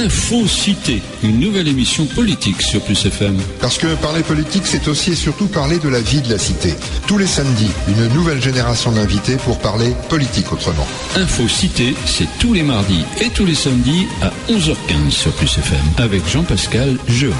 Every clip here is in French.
Info-Cité, une nouvelle émission politique sur Plus FM. Parce que parler politique, c'est aussi et surtout parler de la vie de la cité. Tous les samedis, une nouvelle génération d'invités pour parler politique autrement. Info-Cité, c'est tous les mardis et tous les samedis à 11h15 sur Plus FM, avec Jean-Pascal Jeu.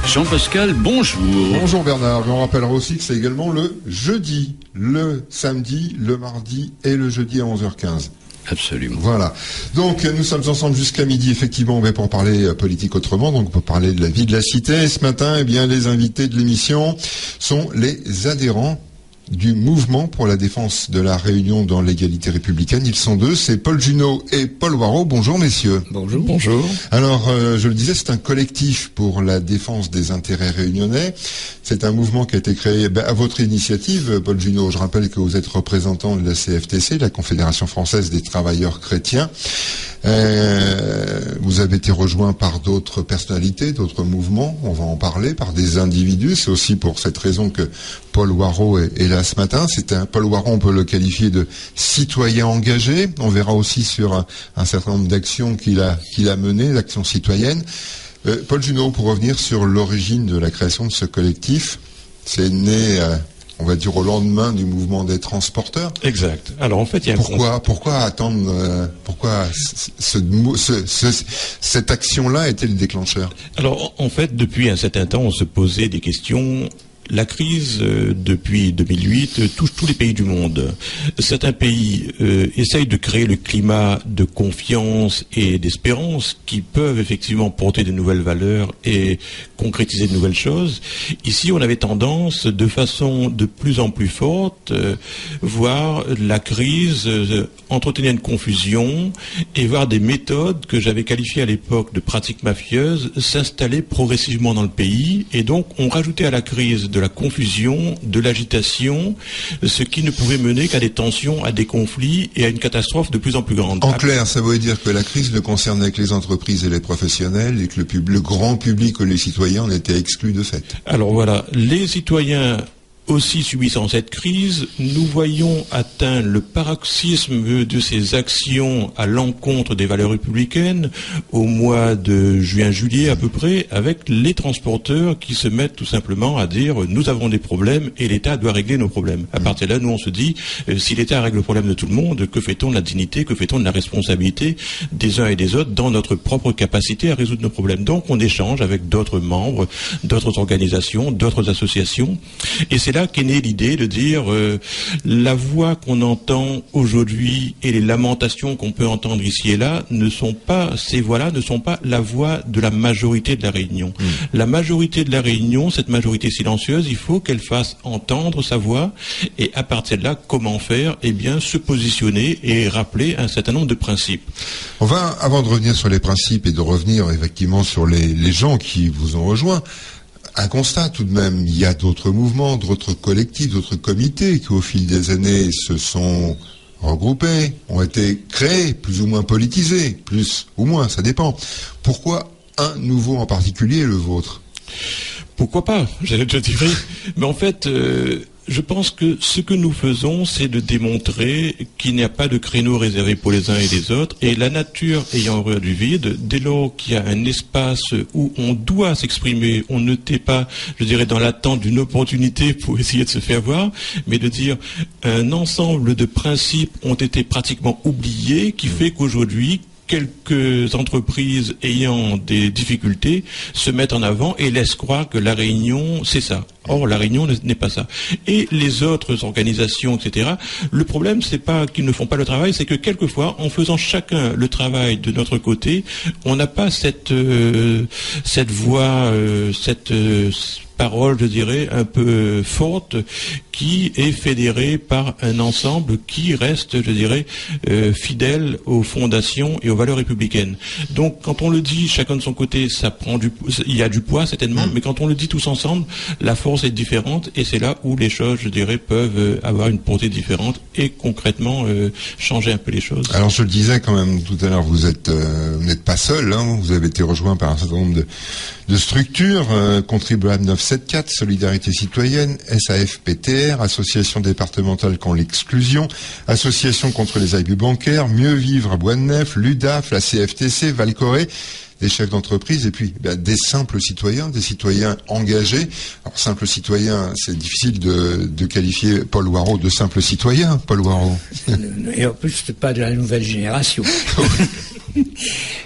Jean-Pascal, bonjour. Bonjour Bernard, on rappellera aussi que c'est également le jeudi, le samedi, le mardi et le jeudi à 11h15. Absolument. Voilà. Donc, nous sommes ensemble jusqu'à midi, effectivement, pour parler politique autrement, donc pour parler de la vie de la cité. Et ce matin, eh bien, les invités de l'émission sont les adhérents du mouvement pour la défense de la Réunion dans l'égalité républicaine. Ils sont deux, c'est Paul Junot et Paul Waraud. Bonjour messieurs. Bonjour. Bonjour. Alors, je le disais, c'est un collectif pour la défense des intérêts réunionnais. C'est un mouvement qui a été créé à votre initiative, Paul Junot. Je rappelle que vous êtes représentant de la CFTC, la Confédération française des travailleurs chrétiens. Vous avez été rejoint par d'autres personnalités, d'autres mouvements, on va en parler, par des individus. C'est aussi pour cette raison que Paul Waraud est là ce matin. Paul Waraud, on peut le qualifier de citoyen engagé. On verra aussi sur un certain nombre d'actions qu'il a menées, d'actions citoyennes. Paul Junot, pour revenir sur l'origine de la création de ce collectif, c'est né, on va dire, au lendemain du mouvement des transporteurs. Exact. Alors en fait, il y a pourquoi attendre, pourquoi cette action-là était le déclencheur? Alors en fait, depuis un certain temps, on se posait des questions. La crise, depuis 2008, touche tous les pays du monde. Certains pays essayent de créer le climat de confiance et d'espérance qui peuvent effectivement porter de nouvelles valeurs et concrétiser de nouvelles choses. Ici, on avait tendance, de façon de plus en plus forte, voir la crise entretenir une confusion et voir des méthodes que j'avais qualifiées à l'époque de pratiques mafieuses s'installer progressivement dans le pays. Et donc, on rajoutait à la crise de la confusion, de l'agitation, ce qui ne pouvait mener qu'à des tensions, à des conflits et à une catastrophe de plus en plus grande. En clair, ça veut dire que la crise ne concernait que les entreprises et les professionnels et que le grand public ou les citoyens en étaient exclus de fait. Alors voilà, les citoyens aussi subissant cette crise, nous voyons atteint le paroxysme de ces actions à l'encontre des valeurs républicaines au mois de juin-juillet à peu près, avec les transporteurs qui se mettent tout simplement à dire nous avons des problèmes et l'État doit régler nos problèmes. À partir de là, nous on se dit si l'État règle le problème de tout le monde, que fait-on de la dignité, que fait-on de la responsabilité des uns et des autres dans notre propre capacité à résoudre nos problèmes. Donc on échange avec d'autres membres, d'autres organisations, d'autres associations, et c'est là qu'est née l'idée de dire la voix qu'on entend aujourd'hui et les lamentations qu'on peut entendre ici et là ces voix-là ne sont pas la voix de la majorité de la Réunion. La majorité de la Réunion, cette majorité silencieuse, il faut qu'elle fasse entendre sa voix, et à partir de là, comment faire? Eh bien, se positionner et rappeler un certain nombre de principes. On va, avant de revenir sur les principes et de revenir effectivement sur les gens qui vous ont rejoint, un constat tout de même, il y a d'autres mouvements, d'autres collectifs, d'autres comités qui au fil des années se sont regroupés, ont été créés, plus ou moins politisés, plus ou moins, ça dépend. Pourquoi un nouveau en particulier, le vôtre? Pourquoi pas, je dirais. Mais en fait, je pense que ce que nous faisons, c'est de démontrer qu'il n'y a pas de créneau réservé pour les uns et les autres. Et la nature ayant horreur du vide, dès lors qu'il y a un espace où on doit s'exprimer, on ne t'est pas, je dirais, dans l'attente d'une opportunité pour essayer de se faire voir, mais de dire un ensemble de principes ont été pratiquement oubliés, qui fait qu'aujourd'hui, quelques entreprises ayant des difficultés se mettent en avant et laissent croire que la Réunion, c'est ça. Or, la Réunion n'est pas ça. Et les autres organisations, etc., le problème, c'est pas qu'ils ne font pas le travail, c'est que quelquefois, en faisant chacun le travail de notre côté, on n'a pas cette voix, cette parole, je dirais, un peu forte, qui est fédérée par un ensemble qui reste, je dirais, fidèle aux fondations et aux valeurs républicaines. Donc, quand on le dit chacun de son côté, ça prend il y a du poids certainement, mais quand on le dit tous ensemble, la force force est différente et c'est là où les choses, je dirais, peuvent avoir une portée différente et concrètement changer un peu les choses. Alors je le disais quand même tout à l'heure, vous n'êtes pas seul, hein, vous avez été rejoint par un certain nombre de structures, Contribuable 974, Solidarité Citoyenne, SAFPTR, Association départementale contre l'exclusion, Association contre les abus bancaires, Mieux Vivre à Bois-de-Neuf, l'UDAF, la CFTC, Valcoré, des chefs d'entreprise et puis des simples citoyens, des citoyens engagés. Alors simples citoyens, c'est difficile de qualifier Paul Warreau de simple citoyen, Paul Warreau. Et en plus, c'est pas de la nouvelle génération.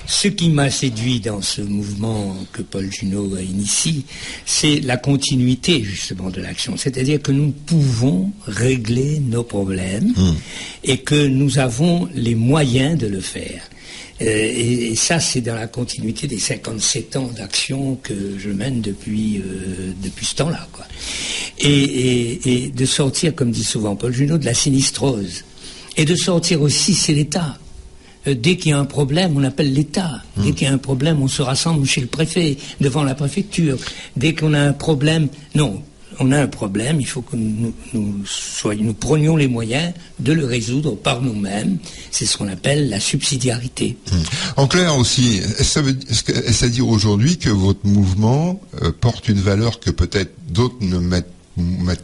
Ce qui m'a séduit dans ce mouvement que Paul Junot initie, c'est la continuité justement de l'action. C'est-à-dire que nous pouvons régler nos problèmes et que nous avons les moyens de le faire. Et ça, c'est dans la continuité des 57 ans d'action que je mène depuis ce temps-là, quoi. Et de sortir, comme dit souvent Paul Junot, de la sinistrose. Et de sortir aussi, c'est l'État. Dès qu'il y a un problème, on appelle l'État. Dès qu'il y a un problème, on se rassemble chez le préfet, devant la préfecture. Dès qu'on a un problème, non. On a un problème, il faut que nous prenions les moyens de le résoudre par nous-mêmes. C'est ce qu'on appelle la subsidiarité. En clair aussi, est-ce à dire aujourd'hui que votre mouvement porte une valeur que peut-être d'autres ne mettent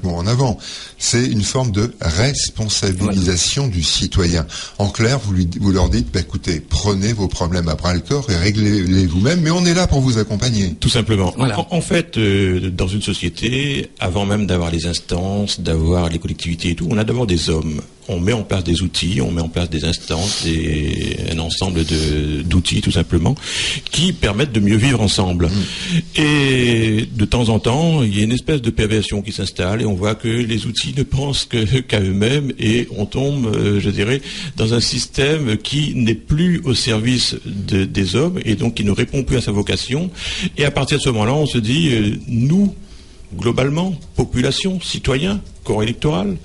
moins en avant? C'est une forme de responsabilisation du citoyen. En clair, vous leur dites, écoutez, prenez vos problèmes à bras le corps et réglez-les vous-même, mais on est là pour vous accompagner. Tout simplement. Voilà. En fait, dans une société, avant même d'avoir les instances, d'avoir les collectivités et tout, on a d'abord des hommes. On met en place des outils, on met en place des instances, un ensemble d'outils tout simplement, qui permettent de mieux vivre ensemble. Et de temps en temps, il y a une espèce de perversion qui s'installe et on voit que les outils ne pensent qu'à eux-mêmes et on tombe, je dirais, dans un système qui n'est plus au service des hommes et donc qui ne répond plus à sa vocation. Et à partir de ce moment-là, on se dit, nous, globalement, population, citoyens, corps électoral,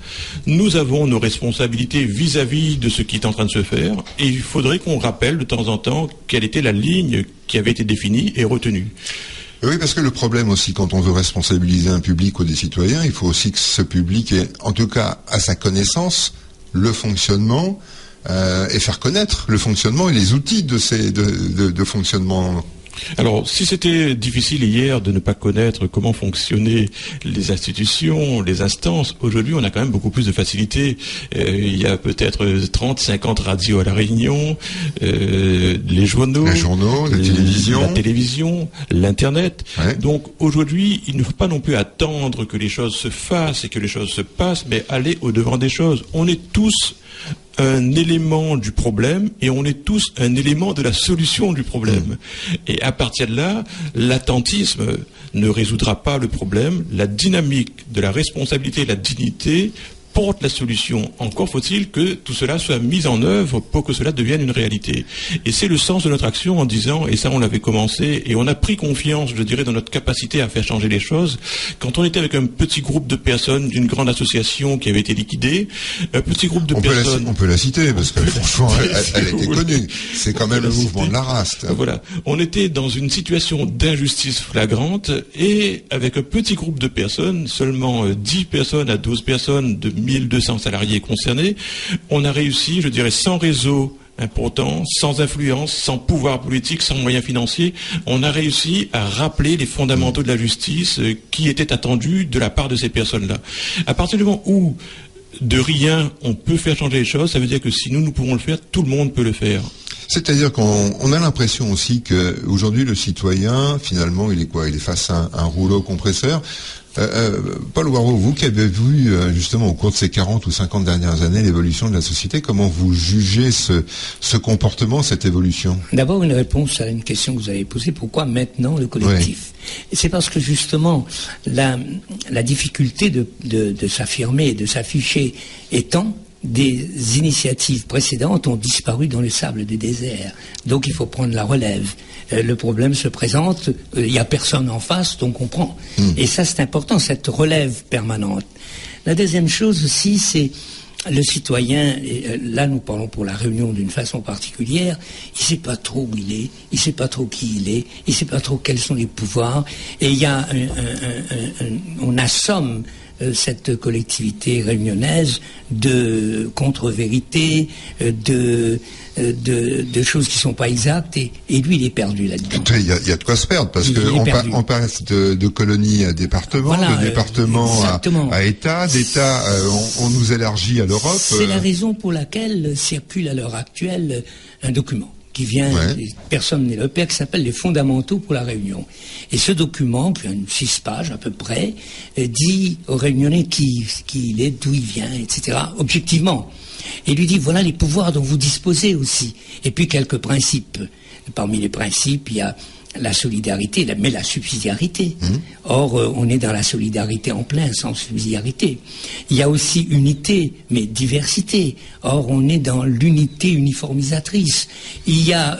nous avons nos responsabilités vis-à-vis de ce qui est en train de se faire et il faudrait qu'on rappelle de temps en temps quelle était la ligne qui avait été définie et retenue. Oui, parce que le problème aussi, quand on veut responsabiliser un public ou des citoyens, il faut aussi que ce public ait, en tout cas, à sa connaissance, le fonctionnement et faire connaître le fonctionnement et les outils de fonctionnement. Alors, si c'était difficile hier de ne pas connaître comment fonctionnaient les institutions, les instances, aujourd'hui on a quand même beaucoup plus de facilité. Il y a peut-être 30, 50 radios à La Réunion, les journaux, la télévision, l'Internet. Ouais. Donc aujourd'hui, il ne faut pas non plus attendre que les choses se fassent et que les choses se passent, mais aller au-devant des choses. On est tous un élément du problème et on est tous un élément de la solution du problème. Et à partir de là, l'attentisme ne résoudra pas le problème. La dynamique de la responsabilité et la dignité porte la solution. Encore faut-il que tout cela soit mis en œuvre pour que cela devienne une réalité. Et c'est le sens de notre action en disant, et ça on l'avait commencé, et on a pris confiance, je dirais, dans notre capacité à faire changer les choses. Quand on était avec un petit groupe de personnes d'une grande association qui avait été liquidée, un petit groupe de personnes... On peut la citer, parce que franchement, elle était connue. C'est quand même le mouvement de la race. Voilà. On était dans une situation d'injustice flagrante, et avec un petit groupe de personnes, seulement 10 personnes à 12 personnes de 1200 salariés concernés, on a réussi, je dirais, sans réseau important, sans influence, sans pouvoir politique, sans moyens financiers, on a réussi à rappeler les fondamentaux de la justice qui étaient attendus de la part de ces personnes-là. À partir du moment où de rien on peut faire changer les choses, ça veut dire que si nous pouvons le faire, tout le monde peut le faire. C'est-à-dire qu'on a l'impression aussi que aujourd'hui le citoyen, finalement, il est quoi? Il est face à un rouleau compresseur. Paul Warreau, vous qui avez vu justement au cours de ces 40 ou 50 dernières années l'évolution de la société, comment vous jugez ce comportement, cette évolution? D'abord une réponse à une question que vous avez posée, pourquoi maintenant le collectif? Oui. C'est parce que justement la difficulté de s'affirmer et de s'afficher étant, des initiatives précédentes ont disparu dans les sables des déserts. Donc il faut prendre la relève. Le problème se présente, il n'y a personne en face, donc on prend. Et ça c'est important, cette relève permanente. La deuxième chose aussi, c'est le citoyen, et là nous parlons pour la Réunion d'une façon particulière, il ne sait pas trop où il est, il ne sait pas trop qui il est, il ne sait pas trop quels sont les pouvoirs, et il y a on assomme cette collectivité réunionnaise de contre-vérités, de choses qui ne sont pas exactes, et lui il est perdu là-dedans. Il y a de quoi se perdre, parce qu'on passe de colonie à département, de département à État, d'État on nous élargit à l'Europe. C'est la raison pour laquelle circule à l'heure actuelle un document qui vient, personne n'est le père, qui s'appelle les fondamentaux pour la Réunion. Et ce document, qui a 6 pages à peu près, dit aux Réunionnais qui il est, d'où il vient, etc., objectivement. Et lui dit, voilà les pouvoirs dont vous disposez aussi. Et puis quelques principes. Parmi les principes, il y a la solidarité, mais la subsidiarité. Or, on est dans la solidarité en plein, sans subsidiarité. Il y a aussi unité, mais diversité. Or, on est dans l'unité uniformisatrice. Il y a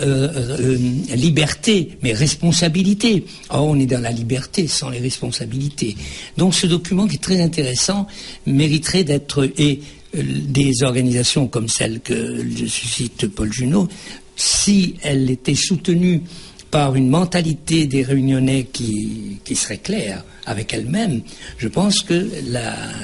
liberté, mais responsabilité. Or, on est dans la liberté, sans les responsabilités. Donc, ce document qui est très intéressant mériterait d'être... Et des organisations comme celle que suscite Paul Junot, si elle était soutenue par une mentalité des Réunionnais qui serait claire avec elle-même, je pense que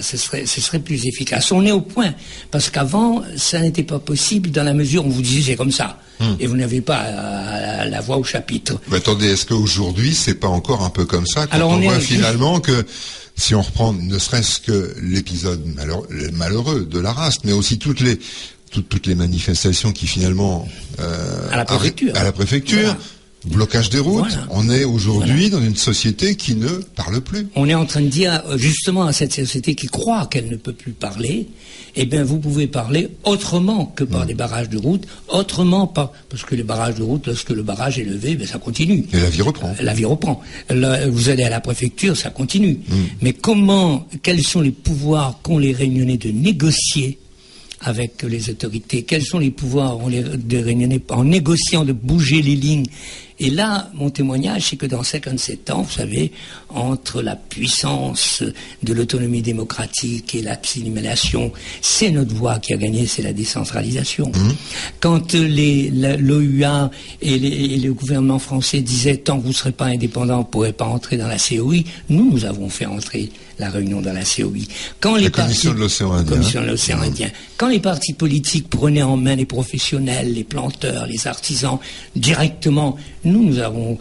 ce serait plus efficace. On est au point, parce qu'avant, ça n'était pas possible dans la mesure où on vous disait c'est comme ça, et vous n'avez pas la voix au chapitre. Mais attendez, est-ce qu'aujourd'hui, c'est pas encore un peu comme ça, quand on voit finalement que, si on reprend ne serait-ce que l'épisode malheureux de la race, mais aussi toutes les manifestations qui finalement à la préfecture, voilà. Blocage des routes, voilà. On est aujourd'hui dans une société qui ne parle plus. On est en train de dire justement à cette société qui croit qu'elle ne peut plus parler, eh bien vous pouvez parler autrement que par des barrages de route, parce que les barrages de route, lorsque le barrage est levé, ben ça continue. Et la vie reprend. La vie reprend. Vous allez à la préfecture, ça continue. Mais quels sont les pouvoirs qu'ont les Réunionnais de négocier avec les autorités? Quels sont les pouvoirs des Réunionnais en négociant de bouger les lignes? Et là, mon témoignage, c'est que dans 57 ans, vous savez, entre la puissance de l'autonomie démocratique et l'assimilation, c'est notre voie qui a gagné, c'est la décentralisation. Quand l'OUA et le gouvernement français disaient tant que vous ne serez pas indépendant, vous ne pourrez pas entrer dans la COI, nous avons fait entrer la Réunion dans la COI. La Commission de l'Océan Indien. Quand les partis politiques prenaient en main les professionnels, les planteurs, les artisans, directement, nous avons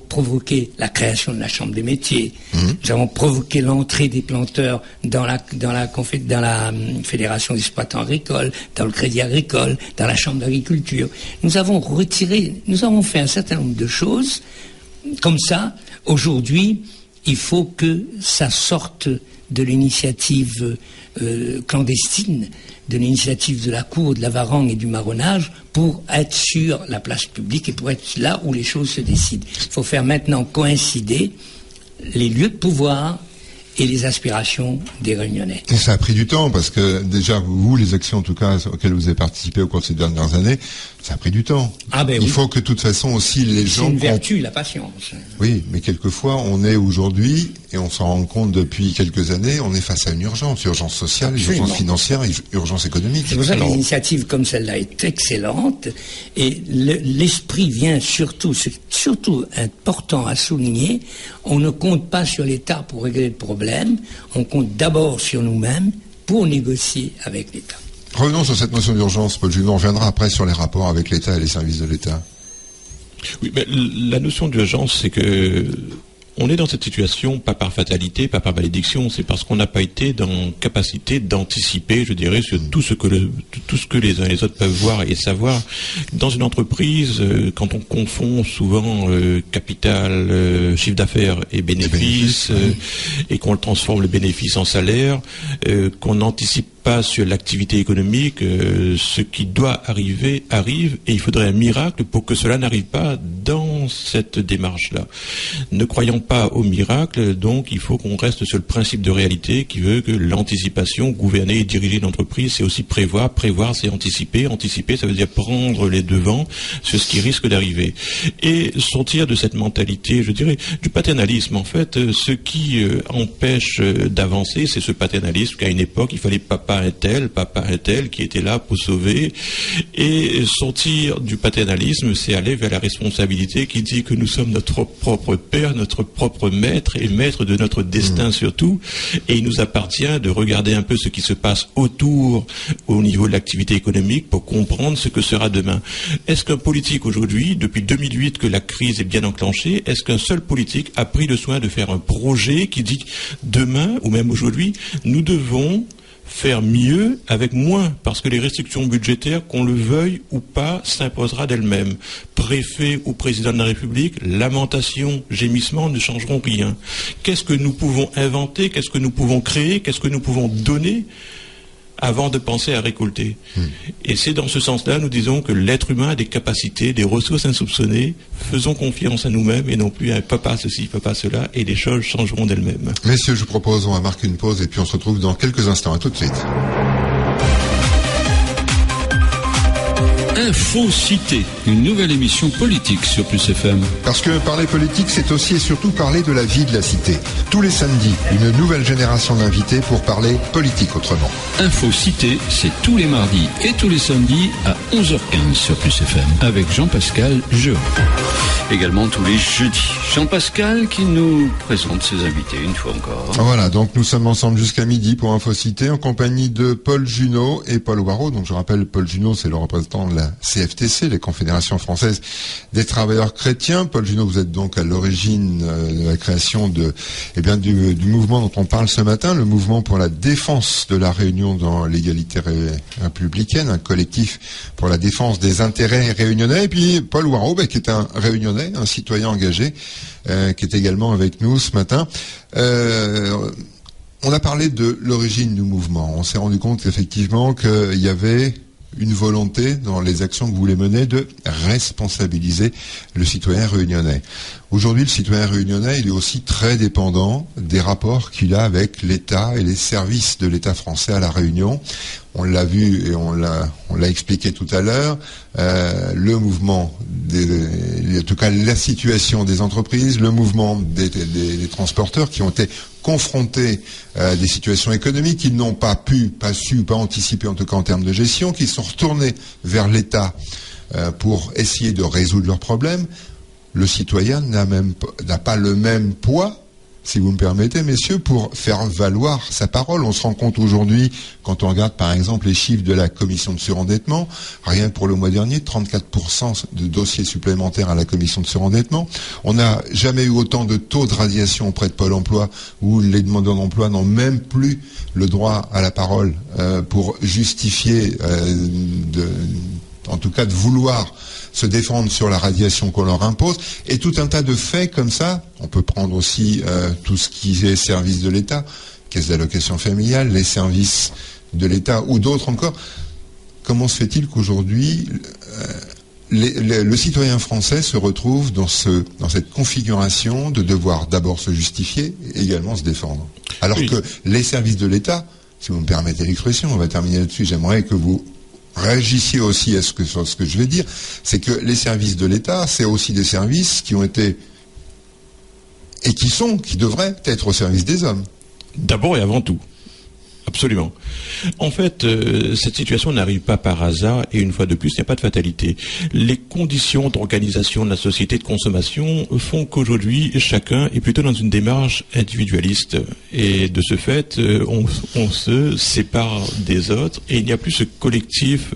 provoqué la création de la Chambre des métiers. Nous avons provoqué l'entrée des planteurs dans la Fédération des exploitants agricoles, dans le Crédit agricole, dans la Chambre d'agriculture. Nous avons fait un certain nombre de choses comme ça. Aujourd'hui, il faut que ça sorte de l'initiative clandestine, de l'initiative de la cour, de la Varangue et du marronnage pour être sur la place publique et pour être là où les choses se décident. Il faut faire maintenant coïncider les lieux de pouvoir et les aspirations des Réunionnais. Et ça a pris du temps, parce que déjà, vous, les actions en tout cas auxquelles vous avez participé au cours de ces dernières années, ça a pris du temps. Il faut que de toute façon aussi les gens... C'est une vertu, la patience. Oui, mais quelquefois on est aujourd'hui, et on s'en rend compte depuis quelques années, on est face à une urgence sociale, urgence financière, urgence économique. C'est pour ça que l'initiative comme celle-là est excellente, et l'esprit vient surtout, c'est surtout important à souligner, on ne compte pas sur l'État pour régler le problème, on compte d'abord sur nous-mêmes pour négocier avec l'État. Revenons sur cette notion d'urgence, Paul Junot. On reviendra après sur les rapports avec l'État et les services de l'État. Oui, mais la notion d'urgence, c'est que on est dans cette situation, pas par fatalité, pas par malédiction, c'est parce qu'on n'a pas été dans capacité d'anticiper, je dirais, sur tout ce que les uns et les autres peuvent voir et savoir. Dans une entreprise, quand on confond souvent capital, chiffre d'affaires et bénéfices, et qu'on transforme le bénéfice en salaire, qu'on n'anticipe pas sur l'activité économique, ce qui doit arriver arrive, et il faudrait un miracle pour que cela n'arrive pas dans cette démarche-là. Ne croyons pas au miracle, donc il faut qu'on reste sur le principe de réalité qui veut que l'anticipation, gouverner et diriger l'entreprise, c'est aussi prévoir c'est anticiper. Anticiper, ça veut dire prendre les devants sur ce qui risque d'arriver. Et sortir de cette mentalité, je dirais, du paternalisme. En fait, ce qui empêche d'avancer, c'est ce paternalisme qu'à une époque, il fallait papa papa un tel qui était là pour sauver. Et sortir du paternalisme, c'est aller vers la responsabilité qui dit que nous sommes notre propre père, notre propre maître et maître de notre destin surtout. Et il nous appartient de regarder un peu ce qui se passe autour au niveau de l'activité économique pour comprendre ce que sera demain. Est-ce qu'un politique aujourd'hui, depuis 2008 que la crise est bien enclenchée, est-ce qu'un seul politique a pris le soin de faire un projet qui dit que demain, ou même aujourd'hui, nous devons faire mieux avec moins, parce que les restrictions budgétaires, qu'on le veuille ou pas, s'imposera d'elles-mêmes. Préfet ou président de la République, lamentation, gémissement ne changeront rien. Qu'est-ce que nous pouvons inventer, qu'est-ce que nous pouvons créer, qu'est-ce que nous pouvons donner avant de penser à récolter. Et c'est dans ce sens-là, nous disons que l'être humain a des capacités, des ressources insoupçonnées. Faisons confiance à nous-mêmes et non plus à papa ceci, papa cela, et les choses changeront d'elles-mêmes. Messieurs, je vous propose, on va marquer une pause et puis on se retrouve dans quelques instants. À tout de suite. Info Cité, une nouvelle émission politique sur Plus FM. Parce que parler politique, c'est aussi et surtout parler de la vie de la cité. Tous les samedis, une nouvelle génération d'invités pour parler politique autrement. Info Cité, c'est tous les mardis et tous les samedis à 11h15 sur Plus FM avec Jean-Pascal Jean. Également tous les jeudis. Jean-Pascal qui nous présente ses invités une fois encore. Voilà, donc nous sommes ensemble jusqu'à midi pour Info Cité en compagnie de Paul Junot et Paul Waro. Donc je rappelle, Paul Junot, c'est le représentant de la CFTC, les Confédérations Françaises des Travailleurs Chrétiens. Paul Junot, vous êtes donc à l'origine de la création du mouvement dont on parle ce matin, le mouvement pour la défense de la Réunion dans l'égalité républicaine, un collectif pour la défense des intérêts réunionnais. Et puis Paul Waro, qui est un réunionnais, un citoyen engagé, qui est également avec nous ce matin. On a parlé de l'origine du mouvement. On s'est rendu compte effectivement qu'il y avait une volonté dans les actions que vous voulez mener de responsabiliser le citoyen réunionnais. Aujourd'hui, le citoyen réunionnais, il est aussi très dépendant des rapports qu'il a avec l'État et les services de l'État français à la Réunion. On l'a vu et on l'a expliqué tout à l'heure. Le mouvement, en tout cas la situation des entreprises, le mouvement des transporteurs qui ont été confrontés à des situations économiques qu'ils n'ont pas su, pas anticiper en tout cas en termes de gestion, qui sont retournés vers l'État pour essayer de résoudre leurs problèmes. Le citoyen n'a pas le même poids, si vous me permettez, messieurs, pour faire valoir sa parole. On se rend compte aujourd'hui, quand on regarde par exemple les chiffres de la commission de surendettement, rien que pour le mois dernier, 34% de dossiers supplémentaires à la commission de surendettement. On n'a jamais eu autant de taux de radiation auprès de Pôle emploi, où les demandeurs d'emploi n'ont même plus le droit à la parole pour justifier, en tout cas de vouloir se défendre sur la radiation qu'on leur impose, et tout un tas de faits comme ça. On peut prendre aussi tout ce qui est services de l'État, caisse d'allocation familiale, les services de l'État ou d'autres encore. Comment se fait-il qu'aujourd'hui le citoyen français se retrouve dans cette configuration de devoir d'abord se justifier et également se défendre, alors que les services de l'État, si vous me permettez l'expression, on va terminer là-dessus, j'aimerais que vous réagissiez aussi à ce que je vais dire, c'est que les services de l'État, c'est aussi des services qui ont été et qui devraient être au service des hommes. D'abord et avant tout. Absolument. En fait, cette situation n'arrive pas par hasard et une fois de plus, il n'y a pas de fatalité. Les conditions d'organisation de la société de consommation font qu'aujourd'hui, chacun est plutôt dans une démarche individualiste. Et de ce fait, on se sépare des autres et il n'y a plus ce collectif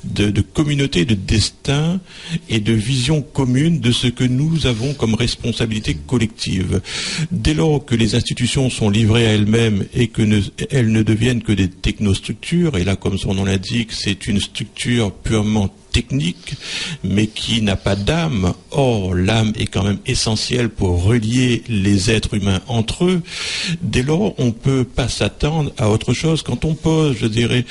de communauté, de destin et de vision commune de ce que nous avons comme responsabilité collective. Dès lors que les institutions sont livrées à elles-mêmes et que elles ne deviennent que des technostructures, et là, comme son nom l'indique, c'est une structure purement technique, mais qui n'a pas d'âme. Or, l'âme est quand même essentielle pour relier les êtres humains entre eux. Dès lors, on ne peut pas s'attendre à autre chose. Quand on pose, je dirais,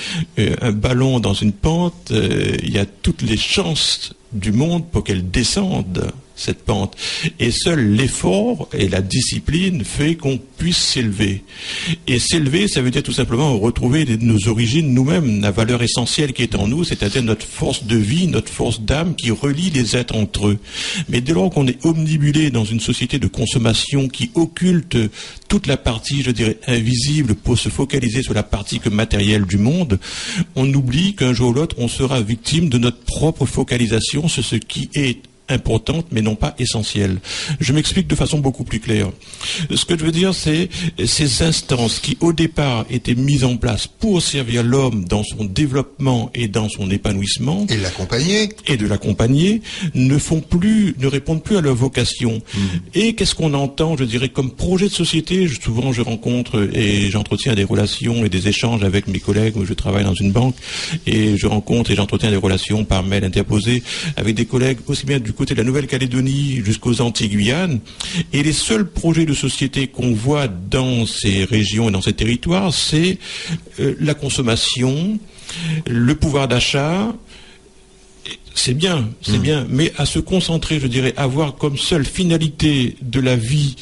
un ballon dans une pente, il y a toutes les chances du monde pour qu'elle descende. cette pente. Et seul l'effort et la discipline fait qu'on puisse s'élever. Et s'élever, ça veut dire tout simplement retrouver nos origines nous-mêmes, la valeur essentielle qui est en nous, c'est-à-dire notre force de vie, notre force d'âme qui relie les êtres entre eux. Mais dès lors qu'on est omnibulé dans une société de consommation qui occulte toute la partie, je dirais, invisible pour se focaliser sur la partie matérielle du monde, on oublie qu'un jour ou l'autre, on sera victime de notre propre focalisation sur ce qui est importante, mais non pas essentielle. Je m'explique de façon beaucoup plus claire. Ce que je veux dire, c'est ces instances qui, au départ, étaient mises en place pour servir l'homme dans son développement et dans son épanouissement. Et l'accompagner. Et de l'accompagner, ne répondent plus à leur vocation. Et qu'est-ce qu'on entend, je dirais, comme projet de société? Souvent, je rencontre et j'entretiens des relations et des échanges avec mes collègues. Je travaille dans une banque et je rencontre et j'entretiens des relations par mail interposé avec des collègues aussi bien du côté de la Nouvelle-Calédonie jusqu'aux Antilles-Guyane. Et les seuls projets de société qu'on voit dans ces régions et dans ces territoires, c'est la consommation, le pouvoir d'achat. C'est bien, mais à se concentrer, je dirais, avoir comme seule finalité de la vie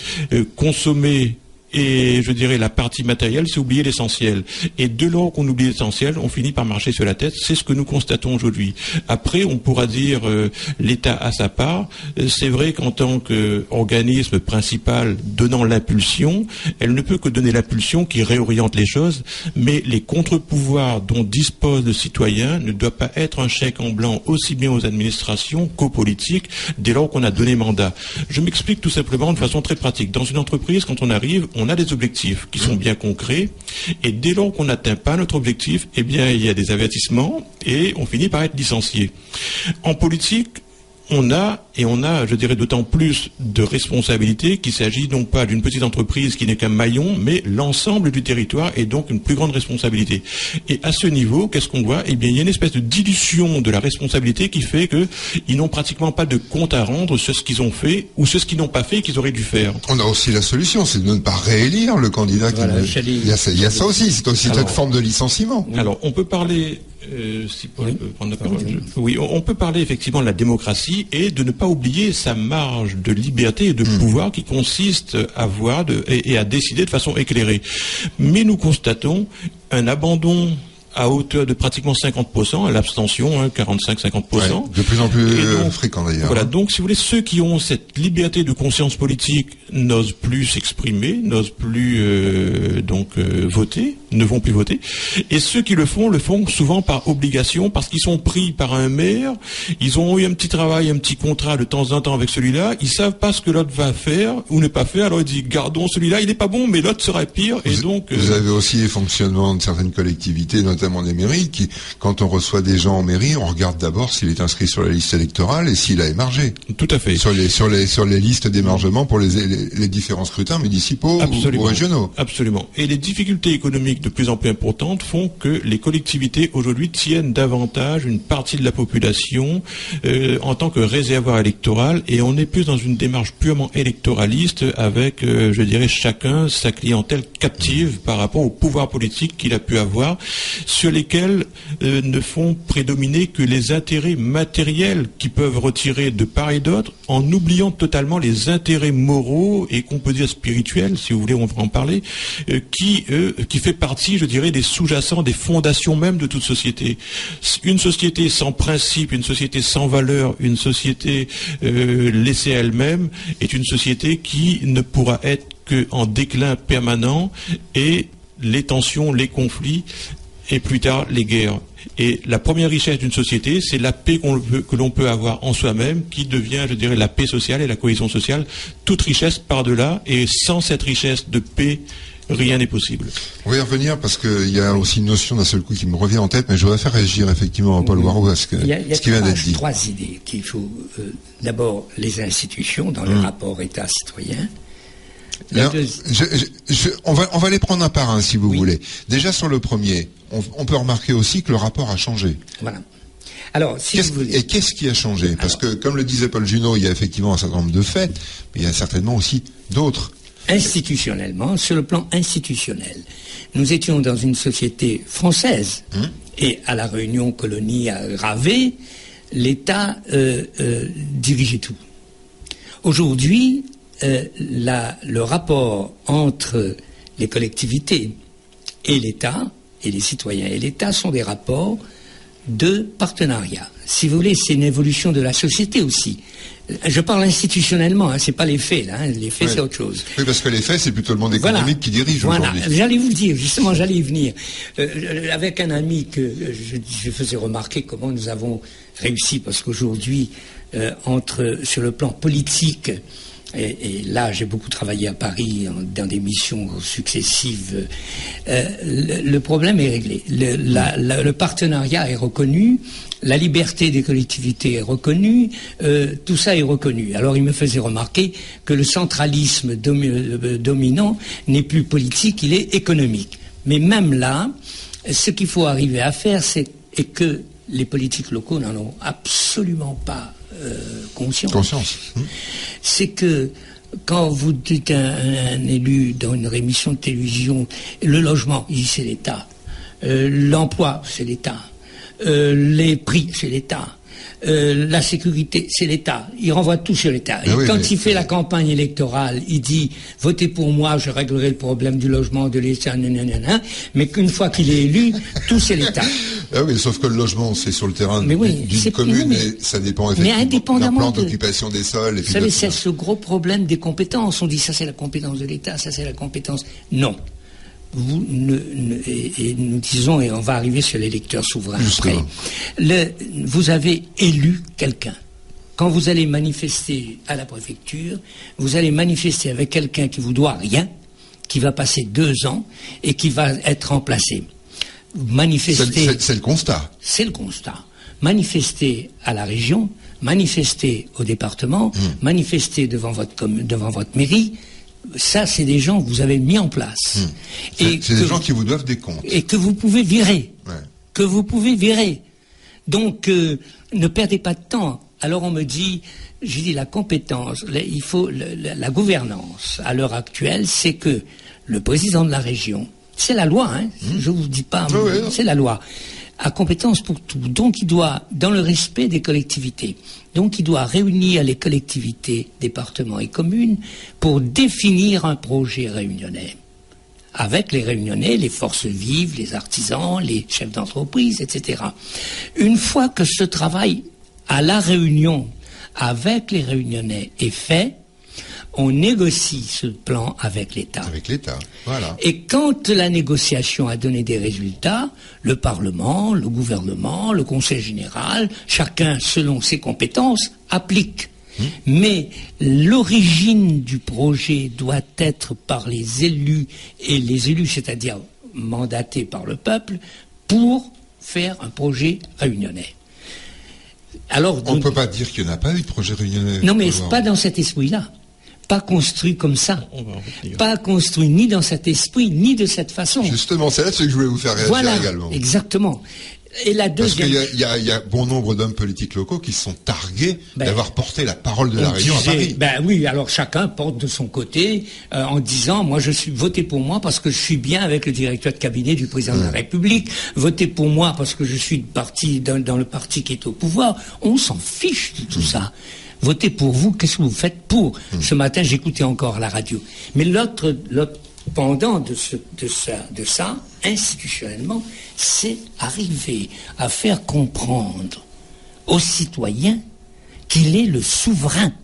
consommer et, je dirais, la partie matérielle, c'est oublier l'essentiel. Et de lors qu'on oublie l'essentiel, on finit par marcher sur la tête. C'est ce que nous constatons aujourd'hui. Après, on pourra dire l'État a sa part. C'est vrai qu'en tant qu'organisme principal donnant l'impulsion, elle ne peut que donner l'impulsion qui réoriente les choses, mais les contre-pouvoirs dont dispose le citoyen ne doivent pas être un chèque en blanc aussi bien aux administrations qu'aux politiques dès lors qu'on a donné mandat. Je m'explique tout simplement de façon très pratique. Dans une entreprise, quand on arrive, on a des objectifs qui sont bien concrets, et dès lors qu'on n'atteint pas notre objectif, eh bien, il y a des avertissements et on finit par être licencié. En politique, on a, je dirais, d'autant plus de responsabilités qu'il s'agit non pas d'une petite entreprise qui n'est qu'un maillon, mais l'ensemble du territoire et donc une plus grande responsabilité. Et à ce niveau, qu'est-ce qu'on voit? Eh bien, il y a une espèce de dilution de la responsabilité qui fait qu'ils n'ont pratiquement pas de compte à rendre sur ce qu'ils ont fait ou sur ce qu'ils n'ont pas fait et qu'ils auraient dû faire. On a aussi la solution, c'est de ne pas réélire le candidat. Voilà, il y a ça aussi, c'est aussi cette forme de licenciement. Alors, on peut parler... si Paul peut prendre la parole. Oui, on peut parler effectivement de la démocratie et de ne pas oublier sa marge de liberté et de pouvoir qui consiste à voir et à décider de façon éclairée. Mais nous constatons un abandon à hauteur de pratiquement 50%, à l'abstention, 45-50%. Ouais, de plus en plus fréquent d'ailleurs. Voilà, donc si vous voulez, ceux qui ont cette liberté de conscience politique n'osent plus s'exprimer, n'osent plus voter, ne vont plus voter. Et ceux qui le font souvent par obligation, parce qu'ils sont pris par un maire, ils ont eu un petit travail, un petit contrat de temps en temps avec celui-là, ils savent pas ce que l'autre va faire ou ne pas faire, alors ils disent gardons celui-là, il n'est pas bon, mais l'autre sera pire. Vous avez aussi les fonctionnements de certaines collectivités, notamment des mairies, qui, quand on reçoit des gens en mairie, on regarde d'abord s'il est inscrit sur la liste électorale et s'il a émargé. Tout à fait. Sur les listes d'émargement pour les différents scrutins municipaux ou régionaux. Absolument. Et les difficultés économiques de plus en plus importantes font que les collectivités aujourd'hui tiennent davantage une partie de la population en tant que réservoir électoral, et on est plus dans une démarche purement électoraliste avec, je dirais, chacun sa clientèle captive par rapport au pouvoir politique qu'il a pu avoir, sur lesquels ne font prédominer que les intérêts matériels qu'ils peuvent retirer de part et d'autre, en oubliant totalement les intérêts moraux et qu'on peut dire spirituels, si vous voulez, on va en parler, qui fait partie, je dirais, des sous-jacents, des fondations même de toute société. Une société sans principe, une société sans valeur, une société laissée à elle-même est une société qui ne pourra être qu'en déclin permanent, et les tensions, les conflits, et plus tard les guerres. Et la première richesse d'une société, c'est la paix que l'on peut avoir en soi-même, qui devient, je dirais, la paix sociale et la cohésion sociale. Toute richesse par-delà, et sans cette richesse de paix, rien n'est possible. On va y revenir parce qu'il y a aussi une notion d'un seul coup qui me revient en tête, mais je voudrais faire réagir effectivement Paul Warreau à ce qui vient d'être dit. Il y a trois idées qu'il faut. D'abord, les institutions dans le rapport État-citoyen. On va les prendre un par un si vous voulez. Déjà sur le premier, on peut remarquer aussi que le rapport a changé. Voilà. Alors, Et qu'est-ce qui a changé? Parce que, comme le disait Paul Junot, il y a effectivement un certain nombre de faits, mais il y a certainement aussi d'autres. Institutionnellement, sur le plan institutionnel, nous étions dans une société française, et à la Réunion colonie à Ravet, l'État dirigeait tout. Aujourd'hui, le rapport entre les collectivités et l'État, et les citoyens et l'État, sont des rapports de partenariat. Si vous voulez, c'est une évolution de la société aussi. Je parle institutionnellement, c'est pas les faits, là. Les faits, c'est autre chose. Oui, parce que les faits, c'est plutôt le monde économique qui dirige aujourd'hui. J'allais vous le dire, justement, j'allais y venir. Avec un ami que je faisais remarquer comment nous avons réussi, parce qu'aujourd'hui, sur le plan politique, et là, j'ai beaucoup travaillé à Paris dans des missions successives. Le problème est réglé. Le partenariat est reconnu, la liberté des collectivités est reconnue, tout ça est reconnu. Alors, il me faisait remarquer que le centralisme dominant n'est plus politique, il est économique. Mais même là, ce qu'il faut arriver à faire, et que les politiques locaux n'en ont absolument pas conscience. C'est que quand vous dites un élu dans une émission de télévision, le logement, il dit c'est l'État, l'emploi, c'est l'État, les prix, c'est l'État, la sécurité, c'est l'État. Il renvoie tout sur l'État. Et quand il fait la campagne électorale, il dit « Votez pour moi, je réglerai le problème du logement, de l'État, nanana », mais qu'une fois qu'il est élu, tout c'est l'État. Ah oui, sauf que le logement, c'est sur le terrain d'une commune et ça dépend effectivement d'un plan d'occupation des sols. Vous savez, c'est ce gros problème des compétences. On dit ça c'est la compétence de l'État, ça c'est la compétence. Non. Et nous disons, et on va arriver sur l'électeur souverain après, vous avez élu quelqu'un. Quand vous allez manifester à la préfecture, vous allez manifester avec quelqu'un qui vous doit rien, qui va passer 2 ans et qui va être remplacé. Manifester. C'est le constat. C'est le constat. Manifester à la région, manifester au département, manifester devant votre mairie. Ça, c'est des gens que vous avez mis en place. C'est des gens qui vous doivent des comptes. Et que vous pouvez virer. Que vous pouvez virer. Donc, ne perdez pas de temps. Alors on me dit, j'ai dit la compétence, il faut la gouvernance à l'heure actuelle, c'est que le président de la région, c'est la loi, je vous dis pas, c'est la loi, a compétence pour tout. Donc il doit, dans le respect des collectivités, donc il doit réunir les collectivités, départements et communes pour définir un projet réunionnais. Avec les réunionnais, les forces vives, les artisans, les chefs d'entreprise, etc. Une fois que ce travail à la réunion avec les réunionnais est fait, on négocie ce plan avec l'État. Avec l'État, voilà. Et quand la négociation a donné des résultats, le Parlement, le gouvernement, le Conseil général, chacun selon ses compétences, applique. Mais l'origine du projet doit être par les élus, et les élus, c'est-à-dire mandatés par le peuple, pour faire un projet réunionnais. Alors, on ne peut pas dire qu'il n'y en a pas eu de projet réunionnais. Non, mais pas dans cet esprit-là. Pas construit comme ça. Pas construit ni dans cet esprit, ni de cette façon. Justement, c'est là-dessus que je voulais vous faire réagir également. Exactement. Et la deuxième... Parce qu'il y a bon nombre d'hommes politiques locaux qui sont targués d'avoir porté la parole de la Réunion à Paris. Oui, alors chacun porte de son côté en disant, moi je suis voté pour moi parce que je suis bien avec le directeur de cabinet du président de la République, votez pour moi parce que je suis dans le parti qui est au pouvoir. On s'en fiche de tout ça. Votez pour vous, qu'est-ce que vous faites pour? Ce matin, j'écoutais encore la radio. Mais l'autre pendant de ça, institutionnellement, c'est arriver à faire comprendre aux citoyens qu'il est le souverain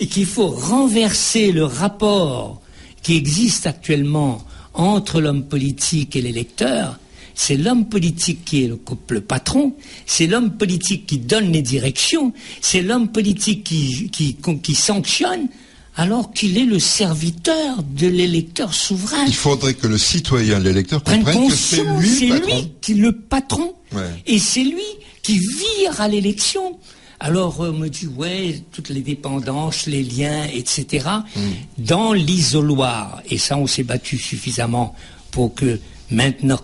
et qu'il faut renverser le rapport qui existe actuellement entre l'homme politique et l'électeur. C'est l'homme politique qui est le patron, c'est l'homme politique qui donne les directions, c'est l'homme politique qui sanctionne, alors qu'il est le serviteur de l'électeur souverain. Il faudrait que le citoyen, l'électeur, comprenne que c'est lui qui est le patron, et c'est lui qui vire à l'élection. Alors on me dit, toutes les dépendances, les liens, etc. Dans l'isoloir, et ça on s'est battu suffisamment pour que maintenant,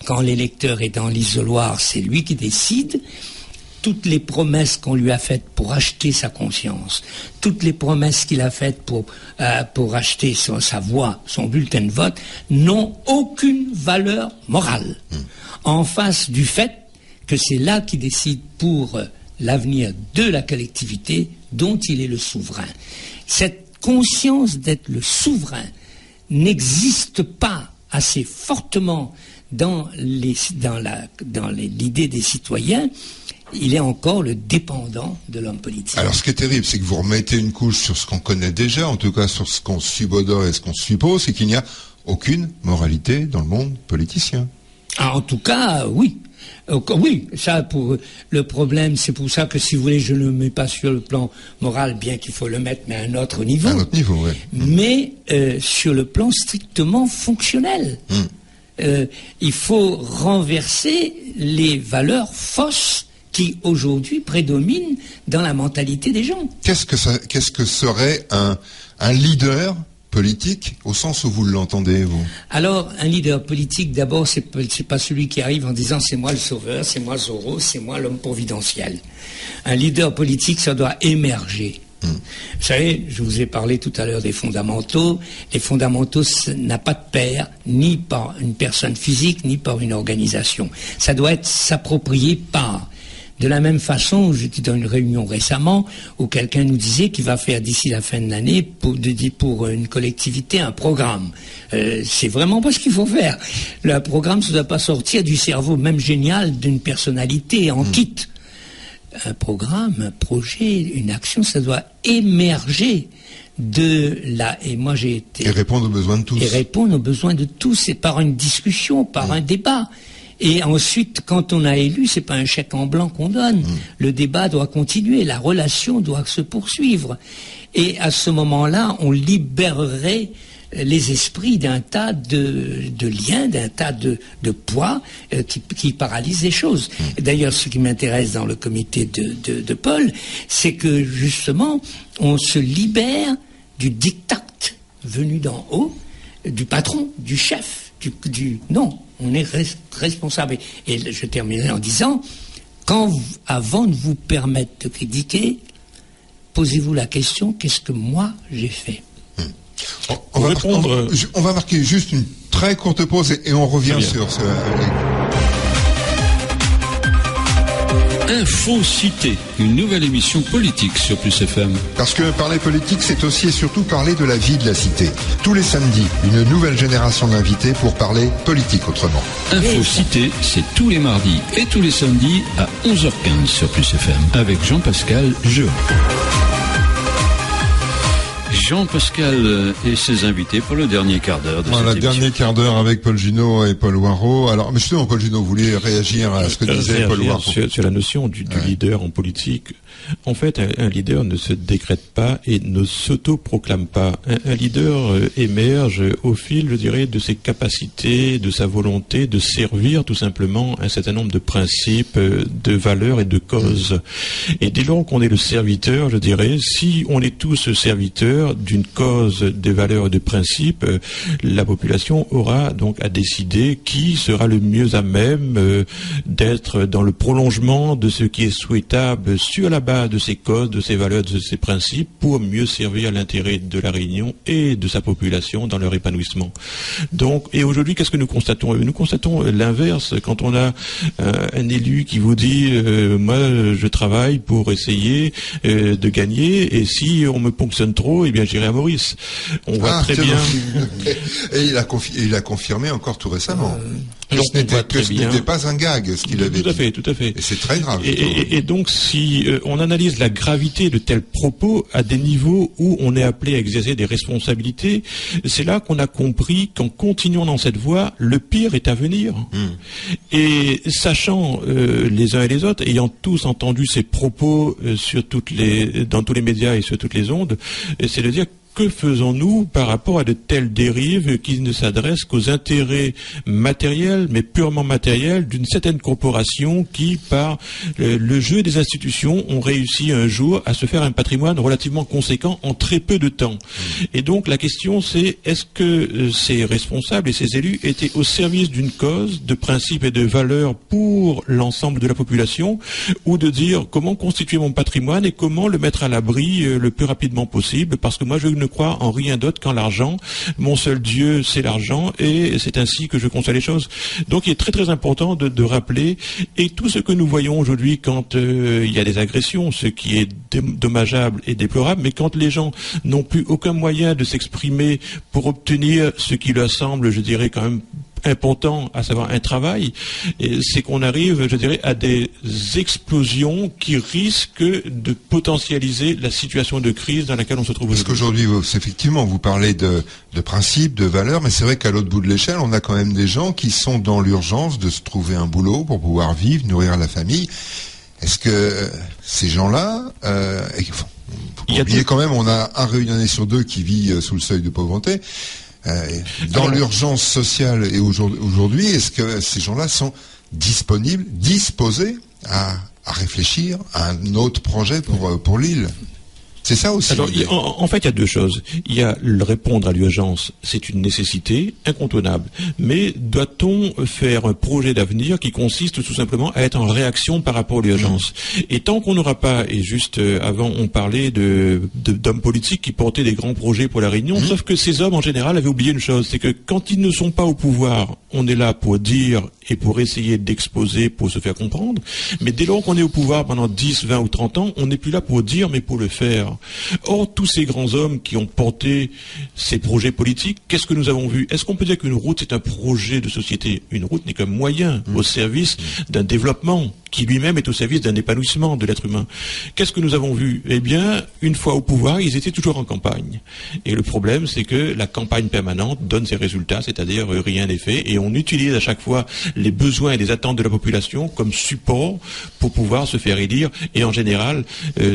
quand l'électeur est dans l'isoloir, c'est lui qui décide. Toutes les promesses qu'on lui a faites pour acheter sa conscience, toutes les promesses qu'il a faites pour acheter sa voix, son bulletin de vote, n'ont aucune valeur morale. En face du fait que c'est là qu'il décide pour l'avenir de la collectivité dont il est le souverain. Cette conscience d'être le souverain n'existe pas assez fortement dans l'idée des citoyens. Il est encore le dépendant de l'homme politique. Alors ce qui est terrible, c'est que vous remettez une couche sur ce qu'on connaît déjà, en tout cas sur ce qu'on subodore et ce qu'on suppose, c'est qu'il n'y a aucune moralité dans le monde politicien. Ah, en tout cas, oui. Oui, ça, pour le problème, c'est pour ça que, si vous voulez, je ne le mets pas sur le plan moral, bien qu'il faut le mettre, mais à un autre niveau. À un autre niveau, oui. Mais sur le plan strictement fonctionnel. Il faut renverser les valeurs fausses qui, aujourd'hui, prédominent dans la mentalité des gens. Qu'est-ce que serait un leader politique, au sens où vous l'entendez, vous? Alors, un leader politique, d'abord, c'est pas celui qui arrive en disant c'est moi le sauveur, c'est moi Zorro, c'est moi l'homme providentiel. Un leader politique, ça doit émerger. Vous savez, je vous ai parlé tout à l'heure des fondamentaux. Les fondamentaux, ça n'a pas de père, ni par une personne physique, ni par une organisation. Ça doit être s'approprié par. De la même façon, j'étais dans une réunion récemment où quelqu'un nous disait qu'il va faire d'ici la fin de l'année pour une collectivité un programme. C'est vraiment pas ce qu'il faut faire. Le programme, ça ne doit pas sortir du cerveau même génial d'une personnalité en kit. Un programme, un projet, une action, ça doit émerger de là. Et moi j'ai été... Et répondre aux besoins de tous. Et répondre aux besoins de tous, c'est par une discussion, par un débat. Et ensuite, quand on a élu, c'est pas un chèque en blanc qu'on donne. Le débat doit continuer, la relation doit se poursuivre. Et à ce moment-là, on libérerait les esprits d'un tas de liens, d'un tas de poids qui paralysent les choses. D'ailleurs, ce qui m'intéresse dans le comité de Paul, c'est que justement, on se libère du diktat venu d'en haut, du patron, du chef, non. On est responsable. Et je terminerai en disant, avant de vous permettre de critiquer, posez-vous la question, qu'est-ce que moi j'ai fait? On va marquer juste une très courte pause et on revient sur ce... Info-Cité, une nouvelle émission politique sur Plus FM. Parce que parler politique, c'est aussi et surtout parler de la vie de la cité. Tous les samedis, une nouvelle génération d'invités pour parler politique autrement. Info-Cité, c'est tous les mardis et tous les samedis à 11h15 sur Plus FM, avec Jean-Pascal Jean. Jean-Pascal et ses invités pour le dernier quart d'heure de cette émission. Dernier quart d'heure avec Paul Junot et Paul Waro. Alors, mais justement, Paul Junot, vous voulez réagir à ce que disait Paul Waro sur la notion du leader en politique. En fait, un leader ne se décrète pas et ne s'auto-proclame pas. Un leader émerge au fil, je dirais, de ses capacités, de sa volonté de servir tout simplement un certain nombre de principes, de valeurs et de causes. Et dès lors qu'on est le serviteur, je dirais, si on est tous serviteurs d'une cause, des valeurs et des principes, la population aura donc à décider qui sera le mieux à même d'être dans le prolongement de ce qui est souhaitable sur la base de ses causes, de ses valeurs, de ses principes, pour mieux servir l'intérêt de la Réunion et de sa population dans leur épanouissement. Donc, et aujourd'hui, qu'est-ce que nous constatons? Nous constatons l'inverse. Quand on a un élu qui vous dit moi je travaille pour essayer de gagner, et si on me ponctionne trop, eh bien j'irai à Maurice. On voit très bien. Et il a confirmé encore tout récemment. Ce n'était pas un gag, ce qu'il avait dit. Tout à fait. Et c'est très grave. Et donc, si on analyse la gravité de tels propos à des niveaux où on est appelé à exercer des responsabilités, c'est là qu'on a compris qu'en continuant dans cette voie, le pire est à venir. Et sachant les uns et les autres, ayant tous entendu ces propos dans tous les médias et sur toutes les ondes, c'est de dire que faisons-nous par rapport à de telles dérives qui ne s'adressent qu'aux intérêts matériels, mais purement matériels, d'une certaine corporation qui, par le jeu des institutions, ont réussi un jour à se faire un patrimoine relativement conséquent en très peu de temps. Et donc la question c'est, est-ce que ces responsables et ces élus étaient au service d'une cause, de principes et de valeurs pour l'ensemble de la population, ou de dire comment constituer mon patrimoine et comment le mettre à l'abri le plus rapidement possible, parce que moi je ne crois en rien d'autre qu'en l'argent. Mon seul Dieu, c'est l'argent, et c'est ainsi que je conçois les choses. Donc il est très très important de rappeler, et tout ce que nous voyons aujourd'hui quand il y a des agressions, ce qui est dommageable et déplorable, mais quand les gens n'ont plus aucun moyen de s'exprimer pour obtenir ce qui leur semble, je dirais, quand même important, à savoir un travail, c'est qu'on arrive, je dirais, à des explosions qui risquent de potentialiser la situation de crise dans laquelle on se trouve aujourd'hui. Parce qu'aujourd'hui, effectivement, vous parlez de principes, de valeurs, mais c'est vrai qu'à l'autre bout de l'échelle, on a quand même des gens qui sont dans l'urgence de se trouver un boulot pour pouvoir vivre, nourrir la famille. Est-ce que ces gens-là, faut pas oublier quand même, on a un Réunionnais sur deux qui vit sous le seuil de pauvreté. Dans l'urgence sociale et aujourd'hui, est-ce que ces gens-là sont disposés à réfléchir à un autre projet pour l'île? C'est ça aussi. Alors, en fait, il y a deux choses. Il y a le répondre à l'urgence, c'est une nécessité incontournable. Mais doit-on faire un projet d'avenir qui consiste tout simplement à être en réaction par rapport à l'urgence? Et tant qu'on n'aura pas, et juste avant on parlait d'hommes politiques qui portaient des grands projets pour la Réunion, sauf que ces hommes en général avaient oublié une chose, c'est que quand ils ne sont pas au pouvoir, on est là pour dire et pour essayer d'exposer, pour se faire comprendre. Mais dès lors qu'on est au pouvoir pendant 10, 20 ou 30 ans, on n'est plus là pour dire mais pour le faire. Or, tous ces grands hommes qui ont porté ces projets politiques, qu'est-ce que nous avons vu? Est-ce qu'on peut dire qu'une route est un projet de société? Une route n'est qu'un moyen au service d'un développement qui lui-même est au service d'un épanouissement de l'être humain. Qu'est-ce que nous avons vu? Eh bien, une fois au pouvoir, ils étaient toujours en campagne. Et le problème, c'est que la campagne permanente donne ses résultats, c'est-à-dire rien n'est fait, et on utilise à chaque fois les besoins et les attentes de la population comme support pour pouvoir se faire élire. Et en général,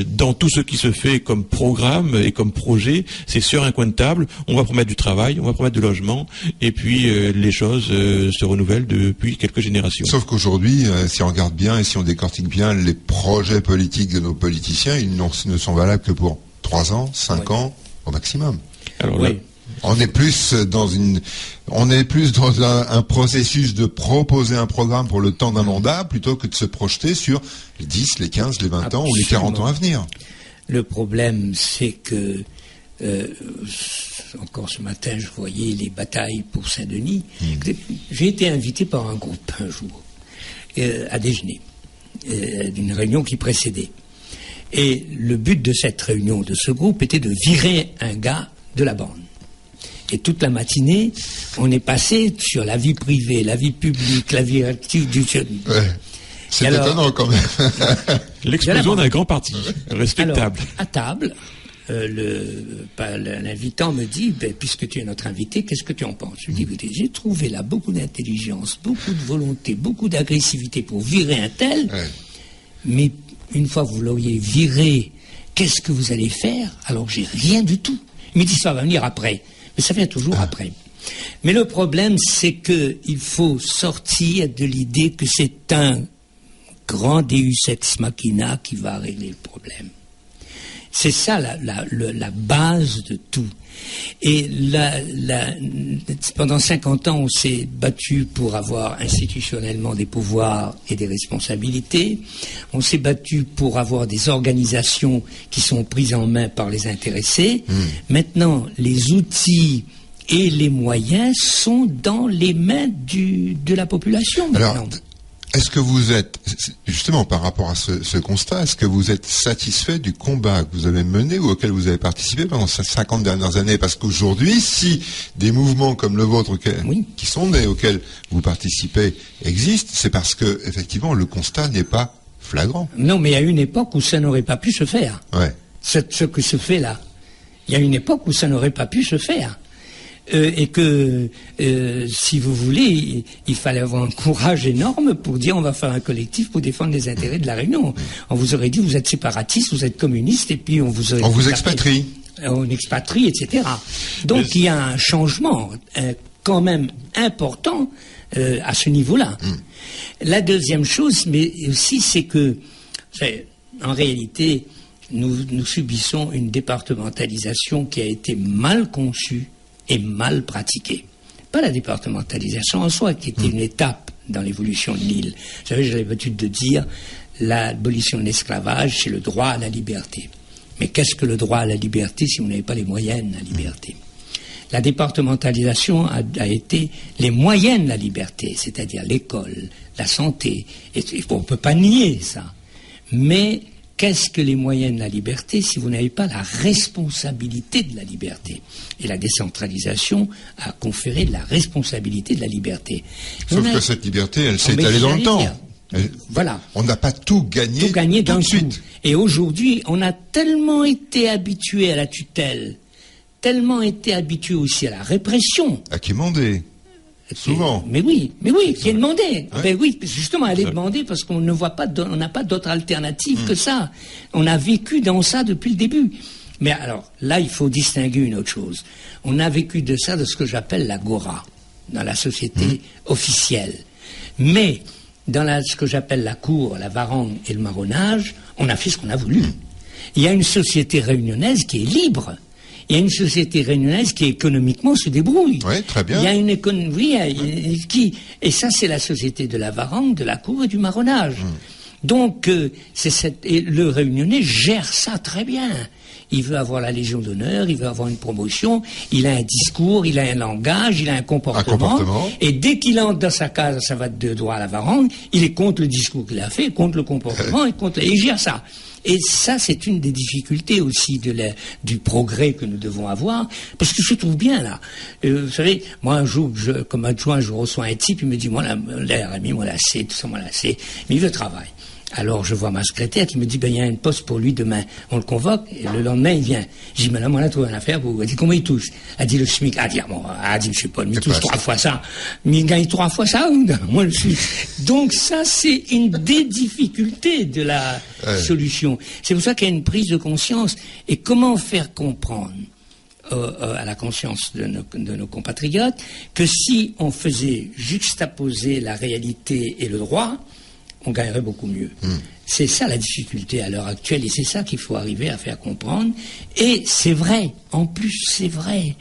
dans tout ce qui se fait comme programme et comme projet, c'est sur un coin de table, on va promettre du travail, on va promettre du logement, et puis les choses se renouvellent depuis quelques générations. Sauf qu'aujourd'hui, si on regarde bien et si on décortique bien les projets politiques de nos politiciens, ils ne sont valables que pour 3 ans, 5 ans au maximum. Alors là, on est plus dans un processus de proposer un programme pour le temps d'un mandat plutôt que de se projeter sur les 10, les 15, les 20 ans ou les 40 ans à venir. Le problème, c'est que encore ce matin, je voyais les batailles pour Saint-Denis. J'ai été invité par un groupe un jour à déjeuner d'une réunion qui précédait. Et le but de cette réunion, de ce groupe, était de virer un gars de la bande. Et toute la matinée, on est passé sur la vie privée, la vie publique, la vie active du... Ouais. C'est étonnant quand même. L'explosion d'un grand parti, respectable. Alors, à table, l'invitant me dit, puisque tu es notre invité, qu'est-ce que tu en penses? Je lui dis, écoutez, j'ai trouvé là beaucoup d'intelligence, beaucoup de volonté, beaucoup d'agressivité pour virer un tel, mais une fois que vous l'auriez viré, qu'est-ce que vous allez faire? Alors j'ai rien du tout. Il me dit, ça va venir après. Mais ça vient toujours après. Mais le problème, c'est qu'il faut sortir de l'idée que c'est un grand Deus ex machina qui va régler le problème. C'est ça la base de tout. Et pendant 50 ans, on s'est battu pour avoir institutionnellement des pouvoirs et des responsabilités. On s'est battu pour avoir des organisations qui sont prises en main par les intéressés. Maintenant, les outils et les moyens sont dans les mains de la population. Alors, est-ce que vous êtes, justement par rapport à ce constat, est-ce que vous êtes satisfait du combat que vous avez mené ou auquel vous avez participé pendant ces 50 dernières années? Parce qu'aujourd'hui, si des mouvements comme le vôtre qui sont nés, auxquels vous participez, existent, c'est parce que, effectivement, le constat n'est pas flagrant. Non, mais il y a une époque où ça n'aurait pas pu se faire. Ce que se fait là. Il y a une époque où ça n'aurait pas pu se faire. Et que, si vous voulez, il fallait avoir un courage énorme pour dire on va faire un collectif pour défendre les intérêts de la Réunion. On vous aurait dit vous êtes séparatiste, vous êtes communiste, et puis on vous aurait... On vous expatrie. On expatrie, etc. Donc il y a un changement quand même important à ce niveau-là. La deuxième chose, mais aussi, c'est que, en réalité, nous subissons une départementalisation qui a été mal conçue et mal pratiquée. Pas la départementalisation en soi, qui était une étape dans l'évolution de l'île. Vous savez, j'ai l'habitude de dire l'abolition de l'esclavage, c'est le droit à la liberté. Mais qu'est-ce que le droit à la liberté si vous n'avez pas les moyens de la liberté? La départementalisation a été les moyens de la liberté, c'est-à-dire l'école, la santé. Et on ne peut pas nier ça. Mais qu'est-ce que les moyens de la liberté si vous n'avez pas la responsabilité de la liberté? Et la décentralisation a conféré la responsabilité de la liberté. Sauf que cette liberté, elle s'est étalée dans le temps. Voilà. On n'a pas tout gagné d'un tout de suite. Et aujourd'hui, on a tellement été habitué à la tutelle, tellement été habitué aussi à la répression. À qui demander souvent. Mais oui, qui est demandé. Ouais. Ben oui, justement, elle est demandée parce qu'on ne voit pas, on n'a pas d'autre alternative que ça. On a vécu dans ça depuis le début. Mais alors, là, il faut distinguer une autre chose. On a vécu de ça, de ce que j'appelle l'agora, dans la société officielle. Mais, dans ce que j'appelle la cour, la varangue et le marronnage, on a fait ce qu'on a voulu. Il y a une société réunionnaise qui est libre. Il y a une société réunionnaise qui économiquement se débrouille. Oui, très bien. Il y a une économie et ça c'est la société de la varangue, de la cour et du marronnage. Donc et le réunionnais gère ça très bien. Il veut avoir la Légion d'honneur, il veut avoir une promotion, il a un discours, il a un langage, il a un comportement. Et dès qu'il entre dans sa case, ça va de droit à la varangue, il est contre le discours qu'il a fait, contre le comportement, et il gère ça. Et ça, c'est une des difficultés aussi du progrès que nous devons avoir, parce que je trouve bien là. Vous savez, moi un jour, comme adjoint, je reçois un type, il me dit, moi l'RMI, moi la C, tout ça, moi la C, mais il veut travail. Alors je vois ma secrétaire qui me dit, il y a un poste pour lui demain. On le convoque, et le lendemain il vient. Je dis, madame, on a trouvé une affaire pour vous. Elle dit, comment il touche? Elle dit, le SMIC. Elle dit, monsieur Paul, il touche 3 fois ça. Mais il gagne 3 fois ça, ou non? Moi, je suis... Donc ça, c'est une des difficultés de la solution. C'est pour ça qu'il y a une prise de conscience. Et comment faire comprendre à la conscience de nos compatriotes que si on faisait juxtaposer la réalité et le droit, on gagnerait beaucoup mieux. C'est ça la difficulté à l'heure actuelle et c'est ça qu'il faut arriver à faire comprendre. Et c'est vrai, en plus c'est vrai.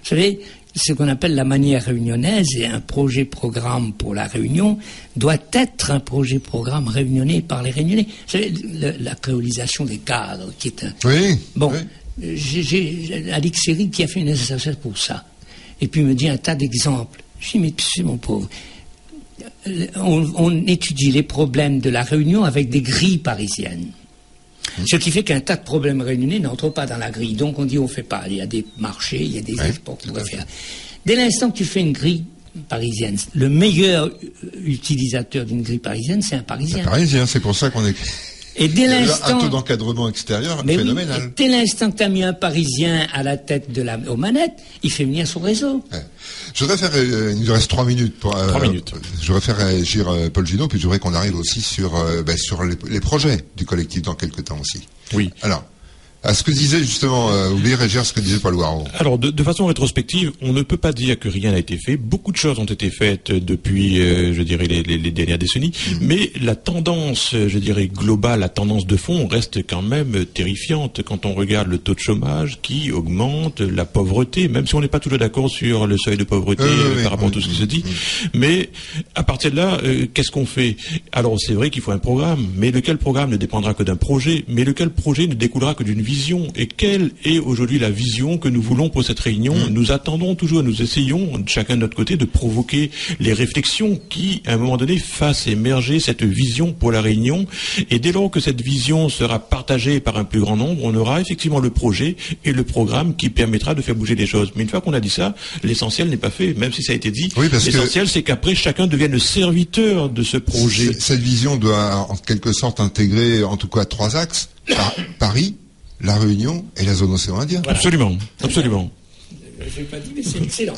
Vous savez, ce qu'on appelle la manière réunionnaise et un projet-programme pour la Réunion doit être un projet-programme réunionné par les Réunionnais. Vous savez, la créolisation des cadres qui est un... Oui. Bon, j'ai Alix Seri qui a fait une association pour ça. Et puis il me dit un tas d'exemples. Je dis, mais c'est mon pauvre... On étudie les problèmes de la Réunion avec des grilles parisiennes. Ce qui fait qu'un tas de problèmes réunionnais n'entrent pas dans la grille. Donc on dit on ne fait pas. Il y a des marchés, il y a des exports qu'on doit faire. Dès l'instant que tu fais une grille parisienne, le meilleur utilisateur d'une grille parisienne, c'est un Parisien. Un Parisien, c'est pour ça qu'on est... Et dès l'instant... Un taux d'encadrement extérieur phénoménal. Oui, dès l'instant que tu as mis un Parisien à la tête aux manettes, il fait venir son réseau. Ouais. Je voudrais faire... il nous reste 3 minutes. 3 minutes. Je voudrais faire réagir Paul Junot, puis je voudrais qu'on arrive aussi sur les projets du collectif dans quelques temps aussi. Oui. Alors... à ce que disait justement, oubliez réagir à ce que disait Paul Waro. Alors, de façon rétrospective, on ne peut pas dire que rien n'a été fait. Beaucoup de choses ont été faites depuis, je dirais, les dernières décennies. Mais la tendance, je dirais, globale, la tendance de fond reste quand même terrifiante quand on regarde le taux de chômage qui augmente, la pauvreté, même si on n'est pas toujours d'accord sur le seuil de pauvreté par rapport à tout ce qui se dit. Mais à partir de là, qu'est-ce qu'on fait? Alors, c'est vrai qu'il faut un programme, mais lequel programme ne dépendra que d'un projet, mais lequel projet ne découlera que d'une vision. Et quelle est aujourd'hui la vision que nous voulons pour cette réunion? Nous attendons toujours, nous essayons, chacun de notre côté, de provoquer les réflexions qui, à un moment donné, fassent émerger cette vision pour la réunion. Et dès lors que cette vision sera partagée par un plus grand nombre, on aura effectivement le projet et le programme qui permettra de faire bouger les choses. Mais une fois qu'on a dit ça, l'essentiel n'est pas fait, même si ça a été dit. Oui, l'essentiel, c'est qu'après, chacun devienne le serviteur de ce projet. Cette vision doit, en quelque sorte, intégrer, en tout cas, 3 axes. Paris, la Réunion et la zone océan Indien. Voilà. Absolument, absolument. Je n'ai pas dit, mais c'est excellent.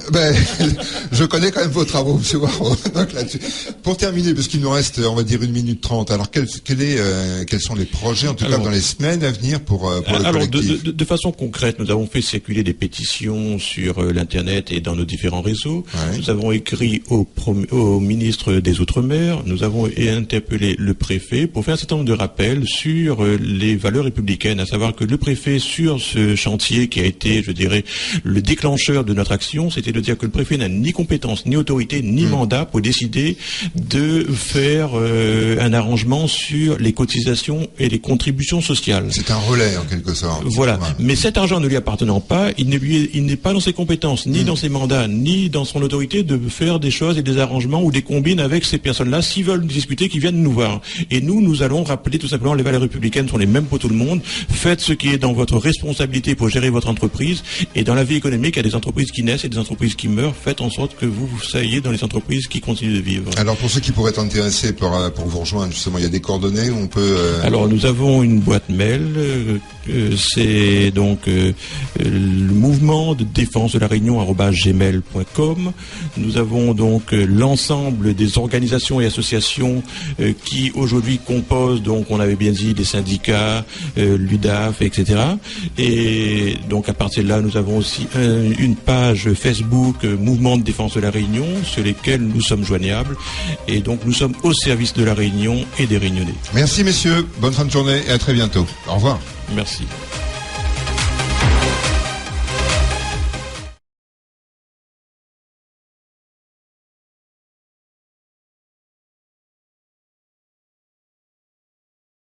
Je connais quand même vos travaux, M. Waro. Donc là-dessus. Pour terminer, parce qu'il nous reste, on va dire, 1 minute 30, alors quels sont les projets, en tout cas dans les semaines à venir pour le collectif? De façon concrète, nous avons fait circuler des pétitions sur l'Internet et dans nos différents réseaux. Ouais. Nous avons écrit au ministre des Outre-mer. Nous avons interpellé le préfet pour faire un certain nombre de rappels sur les valeurs républicaines, à savoir que le préfet, sur ce chantier qui a été, je dirais, le déclencheur déclencheur de notre action, c'était de dire que le préfet n'a ni compétence, ni autorité, ni mandat pour décider de faire un arrangement sur les cotisations et les contributions sociales. C'est un relais en quelque sorte. Voilà. Mais cet argent ne lui appartenant pas, il n'est pas dans ses compétences, ni dans ses mandats, ni dans son autorité de faire des choses et des arrangements ou des combines avec ces personnes-là. S'ils veulent discuter, qu'ils viennent nous voir. Et nous allons rappeler tout simplement les valeurs républicaines sont les mêmes pour tout le monde. Faites ce qui est dans votre responsabilité pour gérer votre entreprise. Et dans la vie économique, il y a des entreprises qui naissent et des entreprises qui meurent. Faites en sorte que vous soyez dans les entreprises qui continuent de vivre. Alors pour ceux qui pourraient être intéressés pour vous rejoindre, justement, il y a des coordonnées où on peut... Alors nous avons une boîte mail, c'est donc le mouvement de défense de la Réunion @gmail.com. Nous avons donc l'ensemble des organisations et associations qui aujourd'hui composent, donc on avait bien dit, les syndicats, l'UDAF, etc. Et donc à partir de là, nous avons aussi une page Facebook Mouvement de défense de la Réunion, sur lesquelles nous sommes joignables. Et donc nous sommes au service de la Réunion et des Réunionnais. Merci messieurs, bonne fin de journée et à très bientôt. Au revoir. Merci.